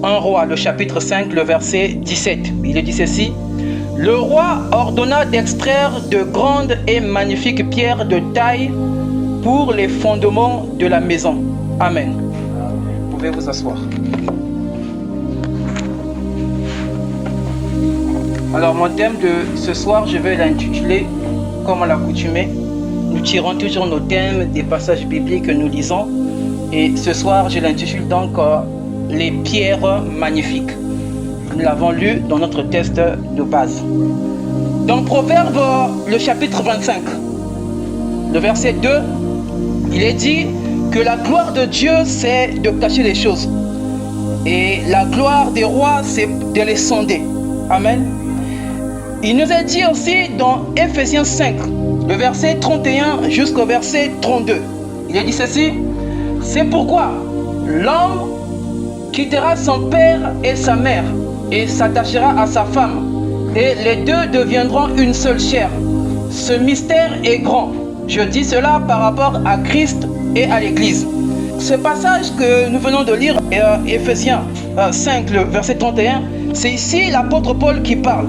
1 Roi, le chapitre 5, le verset 17. Il est dit ceci: le roi ordonna d'extraire de grandes et magnifiques pierres de taille pour les fondements de la maison. Amen. Vous pouvez vous asseoir. Alors mon thème de ce soir, je vais l'intituler comme à l'accoutumée. Nous tirons toujours nos thèmes des passages bibliques que nous lisons. Et ce soir, je l'intitule donc les pierres magnifiques. Nous l'avons lu dans notre texte de base. Dans Proverbe, le chapitre 25, le verset 2, il est dit que la gloire de Dieu, c'est de cacher les choses. Et la gloire des rois, c'est de les sonder. Amen. Il nous est dit aussi dans Ephésiens 5, le verset 31 jusqu'au verset 32. Il est dit ceci: c'est pourquoi l'homme quittera son père et sa mère et s'attachera à sa femme, et les deux deviendront une seule chair. Ce mystère est grand. Je dis cela par rapport à Christ et à l'Église. Ce passage que nous venons de lire, Ephésiens 5, le verset 31, c'est ici l'apôtre Paul qui parle.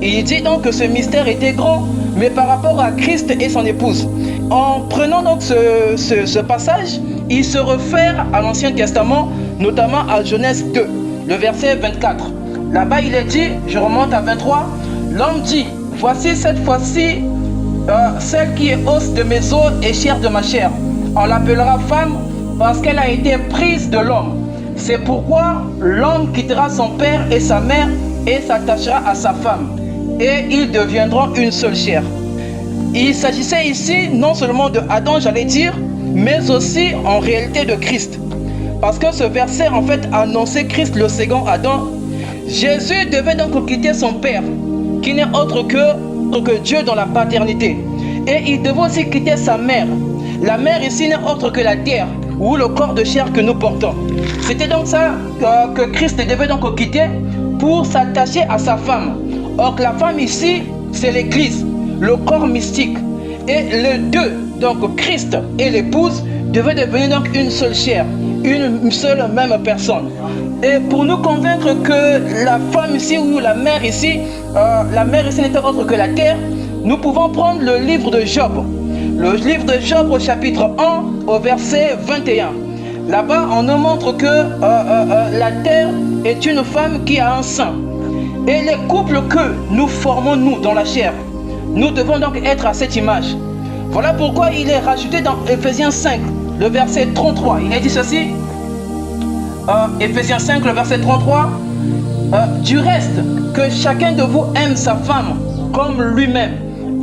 Et il dit donc que ce mystère était grand, mais par rapport à Christ et son épouse. En prenant donc ce passage, il se réfère à l'Ancien Testament, notamment à Genèse 2, le verset 24. Là-bas, il est dit, je remonte à 23, l'homme dit: voici cette fois-ci, celle qui est os de mes os et chair de ma chair. On l'appellera femme parce qu'elle a été prise de l'homme. C'est pourquoi l'homme quittera son père et sa mère et s'attachera à sa femme, et ils deviendront une seule chair. Il s'agissait ici non seulement de Adam, j'allais dire, mais aussi en réalité de Christ. Parce que ce verset en fait annonçait Christ, le second Adam. Jésus devait donc quitter son père, qui n'est autre que Dieu dans la paternité. Et il devait aussi quitter sa mère. La mère ici n'est autre que la terre, ou le corps de chair que nous portons. C'était donc ça que Christ devait donc quitter pour s'attacher à sa femme. Or la femme ici, c'est l'Église, le corps mystique. Et les deux, donc Christ et l'épouse, devaient devenir donc une seule chair, une seule même personne. Et pour nous convaincre que la femme ici ou la mère ici n'était autre que la terre, nous pouvons prendre le livre de Job. Le livre de Job au chapitre 1 au verset 21. Là-bas, on nous montre que la terre est une femme qui a un sein. Et les couples que nous formons, nous, dans la chair, nous devons donc être à cette image. Voilà pourquoi il est rajouté dans Ephésiens 5, le verset 33. Il est dit ceci, Ephésiens 5, le verset 33, du reste, que chacun de vous aime sa femme comme lui-même,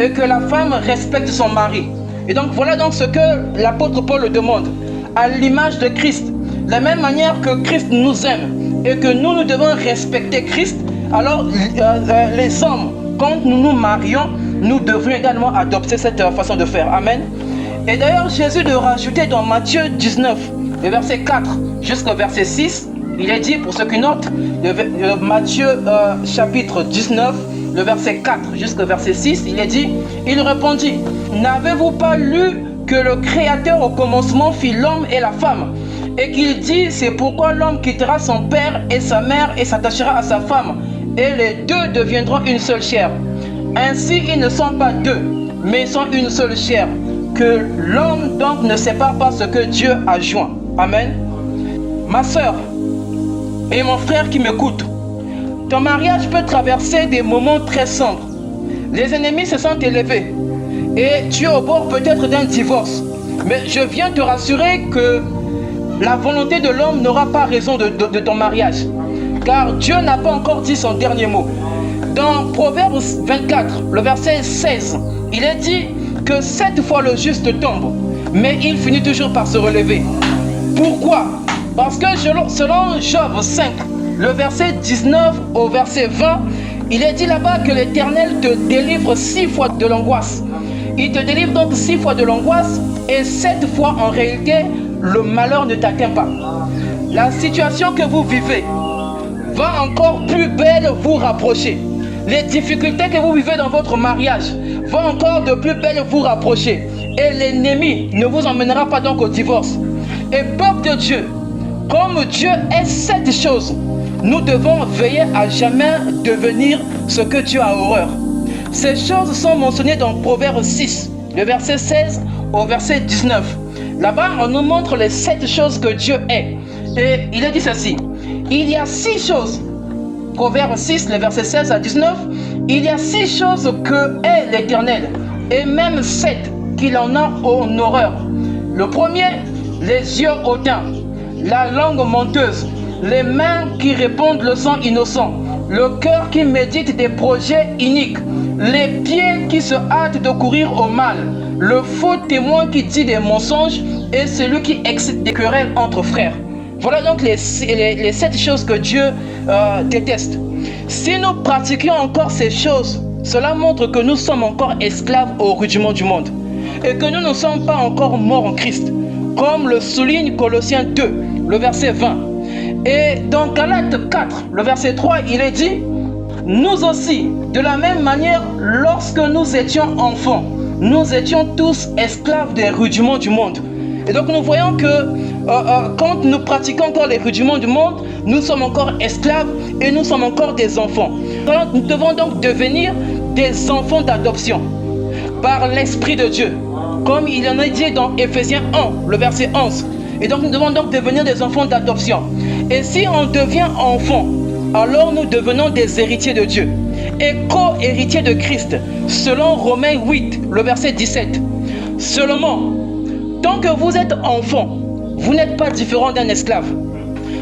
et que la femme respecte son mari. Et donc voilà donc ce que l'apôtre Paul demande, à l'image de Christ. De la même manière que Christ nous aime, et que nous devons respecter Christ, alors les hommes, quand nous nous marions, nous devons également adopter cette façon de faire. Amen. Et d'ailleurs, Jésus de rajouter dans Matthieu 19, le verset 4 jusqu'au verset 6, il est dit, pour ceux qui notent, Matthieu chapitre 19, le verset 4 jusqu'au verset 6, il est dit, il répondit: n'avez-vous pas lu que le Créateur au commencement fit l'homme et la femme, et qu'il dit: c'est pourquoi l'homme quittera son père et sa mère et s'attachera à sa femme, et les deux deviendront une seule chair. Ainsi, ils ne sont pas deux, mais ils sont une seule chair. Que l'homme donc ne sépare pas ce que Dieu a joint. Amen. Ma soeur et mon frère qui m'écoutent, ton mariage peut traverser des moments très sombres. Les ennemis se sont élevés et tu es au bord peut-être d'un divorce. Mais je viens te rassurer que la volonté de l'homme n'aura pas raison de ton mariage. Car Dieu n'a pas encore dit son dernier mot. Dans Proverbe 24, le verset 16, il est dit que 7 fois le juste tombe, mais il finit toujours par se relever. Pourquoi? Parce que selon Job 5, le verset 19 au verset 20, il est dit là-bas que l'Éternel te délivre 6 fois de l'angoisse. Il te délivre donc 6 fois de l'angoisse et 7 fois en réalité, le malheur ne t'atteint pas. La situation que vous vivez va encore plus belle vous rapprocher. Les difficultés que vous vivez dans votre mariage vont encore de plus belle vous rapprocher. Et l'ennemi ne vous emmènera pas donc au divorce. Et peuple de Dieu, comme Dieu est cette chose, nous devons veiller à jamais devenir ce que Dieu a horreur. Ces choses sont mentionnées dans Proverbe 6, le verset 16 au verset 19. Là-bas, on nous montre les 7 choses que Dieu est. Et il a dit ceci: il y a 6 choses. Proverbe 6, le verset 16 à 19. Il y a 6 choses que est l'Éternel, et même 7 qu'il en a en horreur. Le premier, les yeux hautains, la langue menteuse, les mains qui répandent le sang innocent, le cœur qui médite des projets iniques, les pieds qui se hâtent de courir au mal, le faux témoin qui dit des mensonges et celui qui excite des querelles entre frères. Voilà donc les 7 choses que Dieu déteste. Si nous pratiquions encore ces choses, cela montre que nous sommes encore esclaves au rudiment du monde et que nous ne sommes pas encore morts en Christ, comme le souligne Colossiens 2, le verset 20. Et dans Galates 4, le verset 3, il est dit: nous aussi, de la même manière, lorsque nous étions enfants, nous étions tous esclaves des rudiments du monde. Et donc nous voyons que quand nous pratiquons encore les rudiments du monde, nous sommes encore esclaves et nous sommes encore des enfants. Donc, nous devons donc devenir des enfants d'adoption par l'Esprit de Dieu, comme il en est dit dans Éphésiens 1, le verset 11. Et donc nous devons donc devenir des enfants d'adoption. Et si on devient enfant, alors nous devenons des héritiers de Dieu et co-héritiers de Christ, selon Romains 8, le verset 17. Seulement, tant que vous êtes enfant, vous n'êtes pas différent d'un esclave.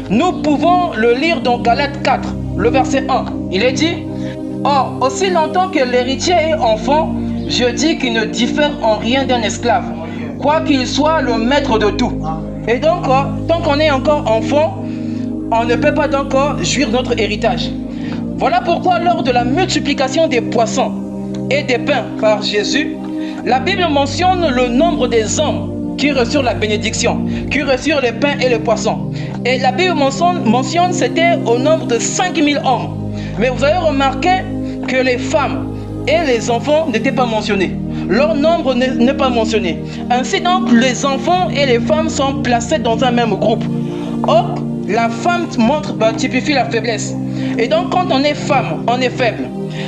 Nous pouvons le lire dans Galates 4, le verset 1. Il est dit: or, aussi longtemps que l'héritier est enfant, je dis qu'il ne diffère en rien d'un esclave, quoi qu'il soit le maître de tout. Et donc, tant qu'on est encore enfant, on ne peut pas encore jouir de notre héritage. Voilà pourquoi lors de la multiplication des poissons et des pains par Jésus, la Bible mentionne le nombre des hommes qui reçurent la bénédiction, qui reçurent les pains et les poissons. Et la Bible mentionne c'était au nombre de 5000 hommes. Mais vous avez remarqué que les femmes et les enfants n'étaient pas mentionnés. Leur nombre n'est pas mentionné. Ainsi donc, les enfants et les femmes sont placés dans un même groupe. Or, la femme typifie la faiblesse. Et donc, quand on est femme, on est faible.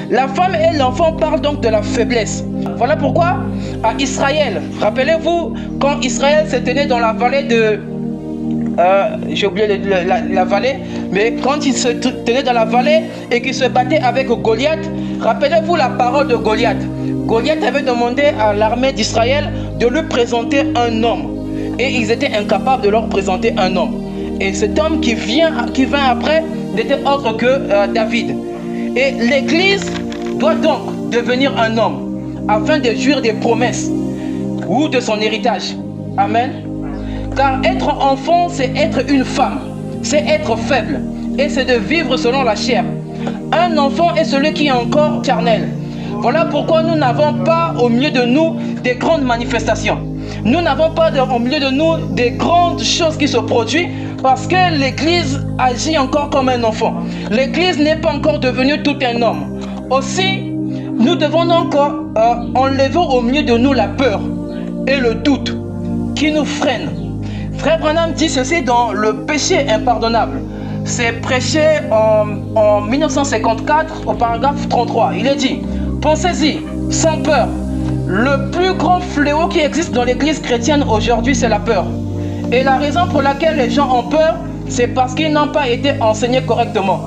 La femme et l'enfant parlent donc de la faiblesse. Voilà pourquoi, à Israël, rappelez-vous, quand Israël s'est tenu dans la vallée de... j'ai oublié la vallée, mais quand il se tenait dans la vallée et qu'il se battait avec Goliath, rappelez-vous la parole de Goliath. Goliath avait demandé à l'armée d'Israël de lui présenter un homme. Et ils étaient incapables de leur présenter un homme. Et cet homme qui vint après n'était autre que David. Et l'Église doit donc devenir un homme afin de jouir des promesses ou de son héritage. Amen. Car être enfant, c'est être une femme, c'est être faible et c'est de vivre selon la chair. Un enfant est celui qui est encore charnel. Voilà pourquoi nous n'avons pas au milieu de nous des grandes manifestations. Nous n'avons pas au milieu de nous des grandes choses qui se produisent parce que l'Église agit encore comme un enfant. L'Église n'est pas encore devenue tout un homme. Aussi, nous devons donc enlever au milieu de nous la peur et le doute qui nous freinent. Frère Branham dit ceci dans Le péché impardonnable. C'est prêché en 1954 au paragraphe 33. Il est dit: pensez-y, sans peur. Le plus grand fléau qui existe dans l'église chrétienne aujourd'hui, c'est la peur. Et la raison pour laquelle les gens ont peur, c'est parce qu'ils n'ont pas été enseignés correctement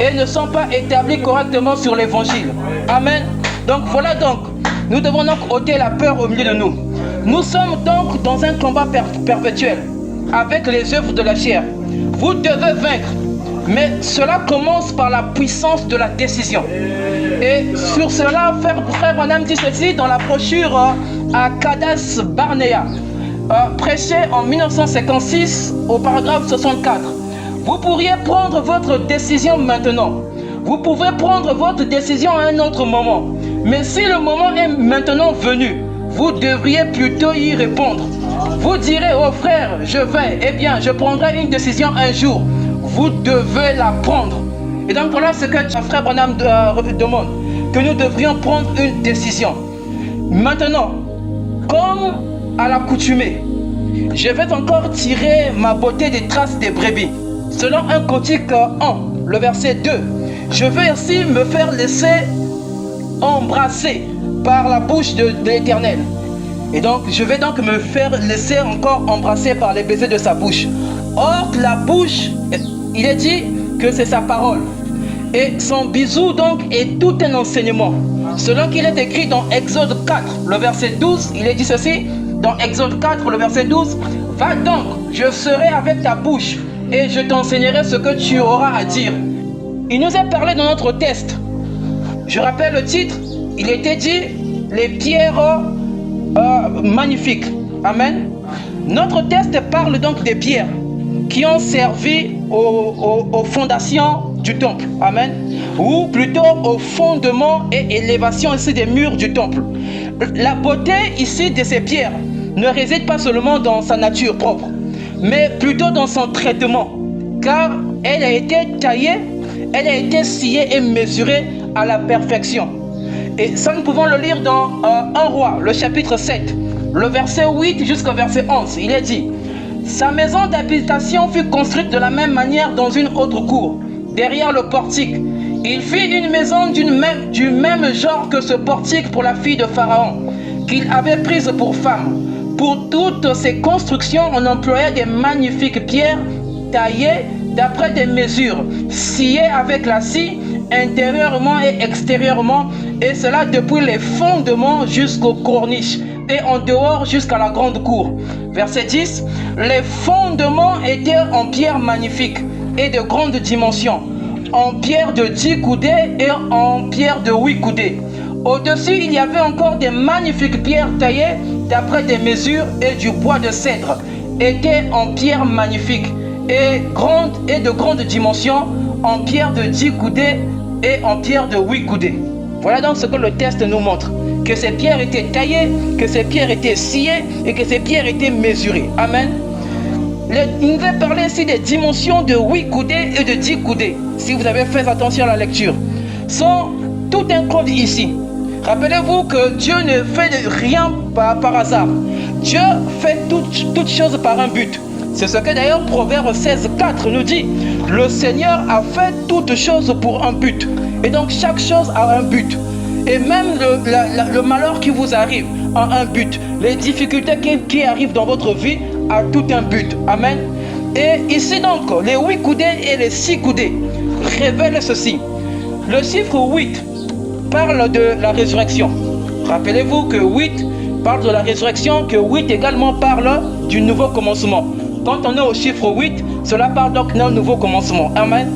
et ne sont pas établis correctement sur l'évangile. Amen. Donc voilà donc, nous devons donc ôter la peur au milieu de nous. Nous sommes donc dans un combat perpétuel avec les œuvres de la chair. Vous devez vaincre, mais cela commence par la puissance de la décision. Et sur cela, frère Branham dit ceci dans la brochure à Kadas Barnea, prêché en 1956 au paragraphe 64. Vous pourriez prendre votre décision maintenant. Vous pouvez prendre votre décision à un autre moment. Mais si le moment est maintenant venu, vous devriez plutôt y répondre. Vous direz: oh frère, je vais, eh bien, je prendrai une décision un jour. Vous devez la prendre. Et donc voilà ce que frère Branham demande, que nous devrions prendre une décision. Maintenant, comme à l'accoutumée, je vais encore tirer ma beauté des traces des brebis. Selon 1 Cantique 1, le verset 2. Je veux ainsi me faire laisser embrasser par la bouche de l'Éternel. Et donc, je vais donc me faire laisser encore embrasser par les baisers de sa bouche. Or, la bouche, il est dit que c'est sa parole. Et son bisou, donc, est tout un enseignement. Selon qu'il est écrit dans Exode 4, le verset 12, il est dit ceci, dans Exode 4, le verset 12, « Va donc, je serai avec ta bouche, et je t'enseignerai ce que tu auras à dire. » Il nous a parlé dans notre test. Je rappelle le titre, il était dit « Les pierres magnifiques ». Amen. Notre test parle donc des pierres qui ont servi aux fondations du temple. Amen. Ou plutôt au fondement et élévation ici des murs du temple. La beauté ici de ces pierres ne réside pas seulement dans sa nature propre, mais plutôt dans son traitement, car elle a été taillée, elle a été sciée et mesurée à la perfection. Et ça, nous pouvons le lire dans 1 Roi, le chapitre 7, le verset 8 jusqu'au verset 11. Il est dit, « Sa maison d'habitation fut construite de la même manière dans une autre cour, derrière le portique. Il fit une maison du même genre que ce portique pour la fille de Pharaon, qu'il avait prise pour femme. Pour toutes ces constructions, on employait des magnifiques pierres taillées d'après des mesures, sciées avec la scie, intérieurement et extérieurement, et cela depuis les fondements jusqu'aux corniches, et en dehors jusqu'à la grande cour. » Verset 10. Les fondements étaient en pierre magnifique et de grande dimension, en pierre de 10 coudées et en pierre de 8 coudées. Au-dessus, il y avait encore des magnifiques pierres taillées d'après des mesures, et du bois de cèdre était en pierre magnifique et de grande dimension, en pierre de 10 coudées et en pierre de 8 coudées. Voilà donc ce que le test nous montre, que ces pierres étaient taillées, que ces pierres étaient sciées et que ces pierres étaient mesurées. Amen. Il nous a parlé ici des dimensions de 8 coudées et de 10 coudées. Si vous avez fait attention à la lecture, sont tout un code ici. Rappelez-vous que Dieu ne fait rien par hasard. Dieu fait toutes choses par un but. C'est ce que d'ailleurs Proverbe 16:4 nous dit. Le Seigneur a fait toutes choses pour un but. Et donc chaque chose a un but. Et même le malheur qui vous arrive a un but. Les difficultés qui arrivent dans votre vie a tout un but. Amen. Et ici donc, les 8 coudées et les 6 coudées révèlent ceci. Le chiffre 8 parle de la résurrection. Rappelez-vous que 8 parle de la résurrection, que 8 également parle du nouveau commencement. Quand on est au chiffre 8, cela parle donc d'un nouveau commencement. Amen.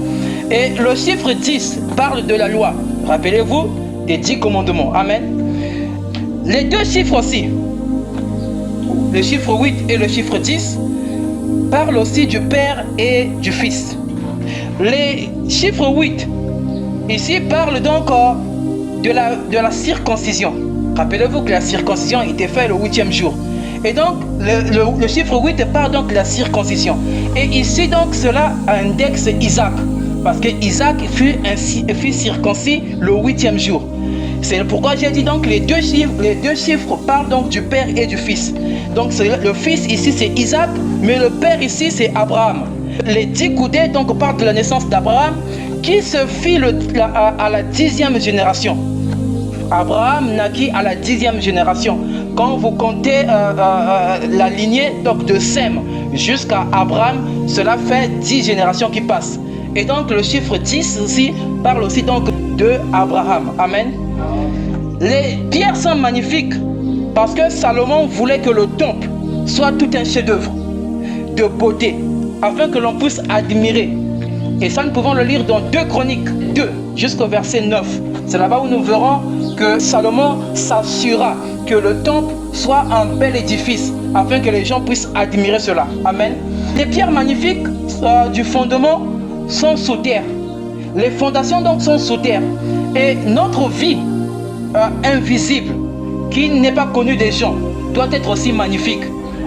Et le chiffre 10 parle de la loi. Rappelez-vous des 10 commandements. Amen. Les deux chiffres aussi, le chiffre 8 et le chiffre 10, parlent aussi du Père et du Fils. Les chiffres 8 ici parlent donc de la circoncision. Rappelez-vous que la circoncision était faite le 8e jour. Et donc, le chiffre 8 parle donc de la circoncision. Et ici, donc, cela indexe Isaac. Parce que Isaac fut circoncis le 8e jour. C'est pourquoi j'ai dit donc les deux chiffres parlent donc du Père et du Fils. Donc, le Fils ici, c'est Isaac, mais le Père ici, c'est Abraham. Les 10 coudées donc parlent de la naissance d'Abraham, qui se fit à la 10e génération. Abraham naquit à la 10e génération. Quand vous comptez la lignée donc de Sem jusqu'à Abraham, cela fait 10 générations qui passent. Et donc le chiffre 10 aussi parle aussi donc de Abraham. Amen. Les pierres sont magnifiques parce que Salomon voulait que le temple soit tout un chef-d'œuvre de beauté, afin que l'on puisse admirer. Et ça, nous pouvons le lire dans 2 Chroniques 2 jusqu'au verset 9. C'est là-bas où nous verrons que Salomon s'assura que le temple soit un bel édifice, afin que les gens puissent admirer cela. Amen. Les pierres magnifiques du fondement sont sous terre. Les fondations donc sont sous terre. Et notre vie invisible, qui n'est pas connue des gens, doit être aussi magnifique.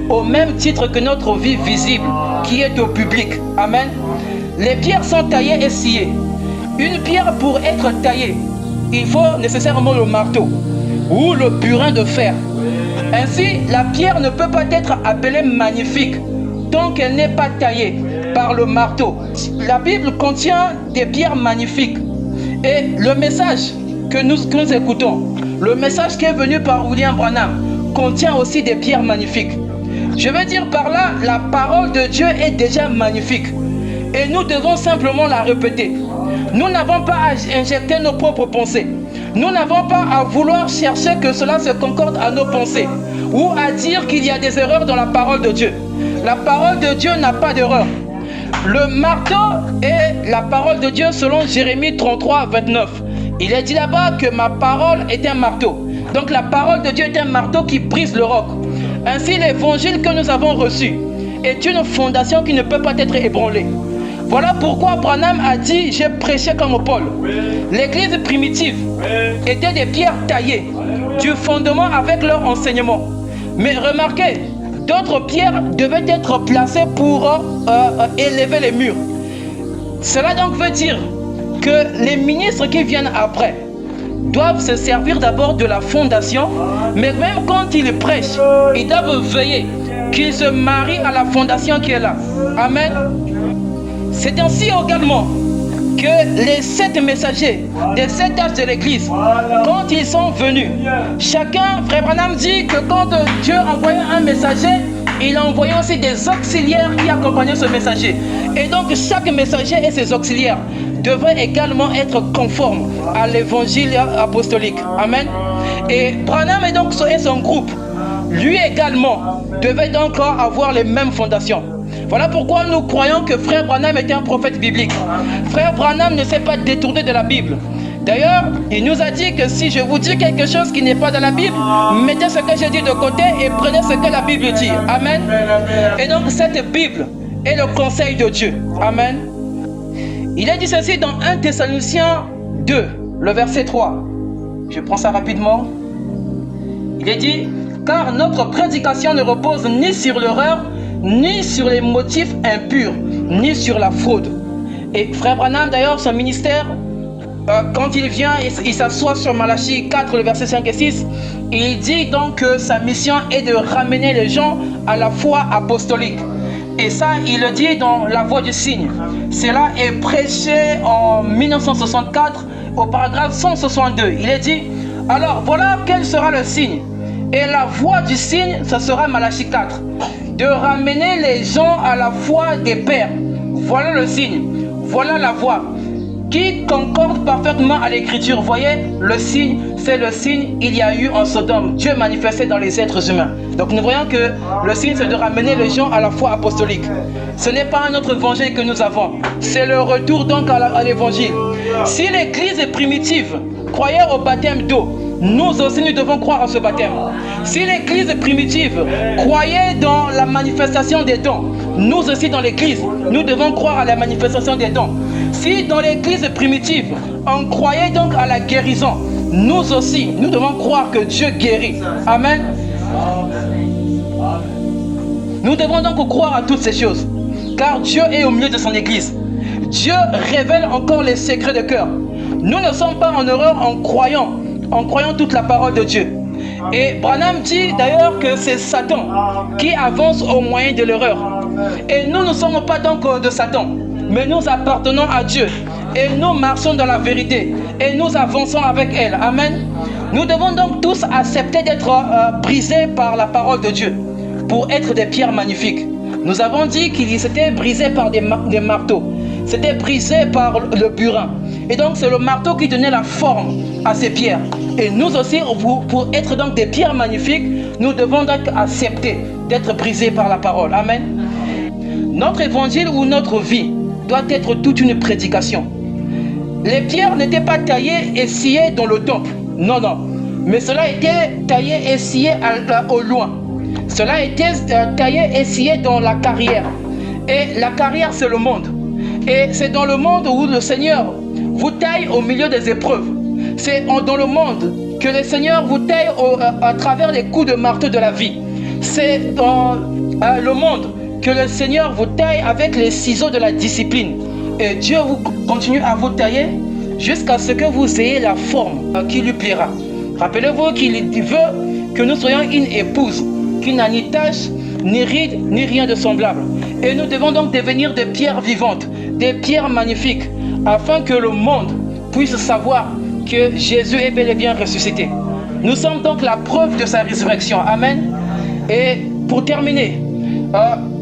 Au même titre que notre vie visible, qui est au public. Amen. Les pierres sont taillées et sciées. Une pierre pour être taillée, il faut nécessairement le marteau ou le burin de fer. Ainsi, la pierre ne peut pas être appelée magnifique tant qu'elle n'est pas taillée. par le marteau. La Bible contient des pierres magnifiques. Et le message que nous écoutons, le message qui est venu par William Branham, contient aussi des pierres magnifiques. Je veux dire par là, la parole de Dieu est déjà magnifique. Et nous devons simplement la répéter. Nous n'avons pas à injecter nos propres pensées. Nous n'avons pas à vouloir chercher que cela se concorde à nos pensées ou à dire qu'il y a des erreurs dans la parole de Dieu. La parole de Dieu n'a pas d'erreur. Le marteau est la parole de Dieu selon Jérémie 33, 29. Il est dit là-bas que ma parole est un marteau. Donc la parole de Dieu est un marteau qui brise le roc. Ainsi l'évangile que nous avons reçu est une fondation qui ne peut pas être ébranlée. Voilà pourquoi Branham a dit, j'ai prêché comme Paul. L'église primitive était des pierres taillées du fondement avec leur enseignement. Mais remarquez, d'autres pierres devaient être placées pour élever les murs. Cela donc veut dire que les ministres qui viennent après doivent se servir d'abord de la fondation, mais même quand ils prêchent, ils doivent veiller qu'ils se marient à la fondation qui est là. Amen. C'est ainsi également que les 7 messagers des 7 âges de l'Église, quand ils sont venus, chacun, Frère Branham dit que quand Dieu envoyait un messager, il a envoyé aussi des auxiliaires qui accompagnaient ce messager. Et donc chaque messager et ses auxiliaires devraient également être conformes à l'évangile apostolique. Amen. Et Branham et donc son groupe, lui également, devait donc avoir les mêmes fondations. Voilà pourquoi nous croyons que Frère Branham était un prophète biblique. Frère Branham ne s'est pas détourné de la Bible. D'ailleurs, il nous a dit que si je vous dis quelque chose qui n'est pas dans la Bible, mettez ce que j'ai dit de côté et prenez ce que la Bible dit. Amen. Et donc cette Bible est le conseil de Dieu. Amen. Il est dit ceci dans 1 Thessaloniciens 2, le verset 3. Je prends ça rapidement. Il est dit, car notre prédication ne repose ni sur l'erreur, ni sur les motifs impurs, ni sur la fraude. Et Frère Branham, d'ailleurs, son ministère, quand il vient, il s'assoit sur Malachie 4, le verset 5 et 6, il dit donc que sa mission est de ramener les gens à la foi apostolique. Et ça, il le dit dans La Voix du Cygne. Cela est prêché en 1964 au paragraphe 162. Il est dit, alors voilà quel sera le signe. Et la voix du cygne, ce sera Malachie 4. De ramener les gens à la foi des pères. Voilà le signe. Voilà la voix qui concorde parfaitement à l'écriture. Voyez, le signe, c'est le signe il y a eu en Sodome. Dieu manifesté dans les êtres humains. Donc nous voyons que le signe, c'est de ramener les gens à la foi apostolique. Ce n'est pas un autre évangile que nous avons. C'est le retour donc à l'évangile. Si l'église primitive croyait au baptême d'eau, nous aussi nous devons croire à ce baptême. Si l'église primitive croyait dans la manifestation des dons, nous aussi dans l'église, nous devons croire à la manifestation des dons. Si dans l'église primitive, on croyait donc à la guérison, nous aussi, nous devons croire que Dieu guérit. Amen. Nous devons donc croire à toutes ces choses, car Dieu est au milieu de son église. Dieu révèle encore les secrets de cœur. Nous ne sommes pas en erreur en croyant toute la parole de Dieu. Et Branham dit d'ailleurs que c'est Satan qui avance au moyen de l'erreur. Et nous ne sommes pas donc de Satan, mais nous appartenons à Dieu. Et nous marchons dans la vérité. Et nous avançons avec elle. Amen. Nous devons donc tous accepter d'être brisés par la parole de Dieu pour être des pierres magnifiques. Nous avons dit qu'ils étaient brisés par des marteaux. C'était brisé par le burin. Et donc c'est le marteau qui donnait la forme à ces pierres. Et nous aussi, pour être donc des pierres magnifiques, nous devons donc accepter d'être brisés par la parole. Amen. Notre évangile ou notre vie doit être toute une prédication. Les pierres n'étaient pas taillées et sciées dans le temple. Non, non. Mais cela était taillé et scié au loin. Cela était taillé et scié dans la carrière. Et la carrière, c'est le monde. Et c'est dans le monde où le Seigneur vous taille au milieu des épreuves. C'est dans le monde que le Seigneur vous taille à travers les coups de marteau de la vie. C'est dans le monde que le Seigneur vous taille avec les ciseaux de la discipline. Et Dieu vous continue à vous tailler jusqu'à ce que vous ayez la forme qui lui plaira. Rappelez-vous qu'il veut que nous soyons une épouse qui n'a ni tache, ni ride, ni rien de semblable. Et nous devons donc devenir des pierres vivantes, des pierres magnifiques, afin que le monde puisse savoir que Jésus est bel et bien ressuscité. Nous sommes donc la preuve de sa résurrection. Amen. Et pour terminer,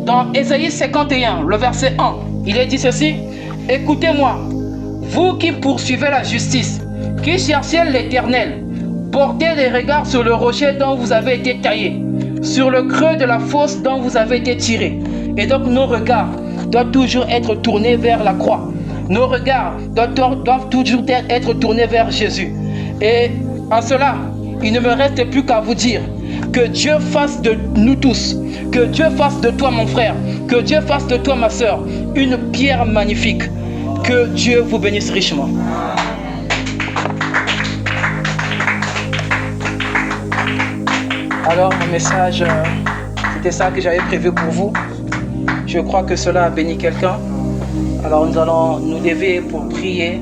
dans Ésaïe 51, le verset 1, il est dit ceci: « Écoutez-moi, vous qui poursuivez la justice, qui cherchez l'Éternel, portez les regards sur le rocher dont vous avez été taillé, sur le creux de la fosse dont vous avez été tiré. » Et donc nos regards doivent toujours être tournés vers la croix. Nos regards doivent toujours être tournés vers Jésus. Et en cela, il ne me reste plus qu'à vous dire que Dieu fasse de nous tous, que Dieu fasse de toi mon frère, que Dieu fasse de toi ma soeur, une pierre magnifique. Que Dieu vous bénisse richement. Alors mon message, c'était ça que j'avais prévu pour vous. Je crois que cela a béni quelqu'un. Alors nous allons nous lever pour prier.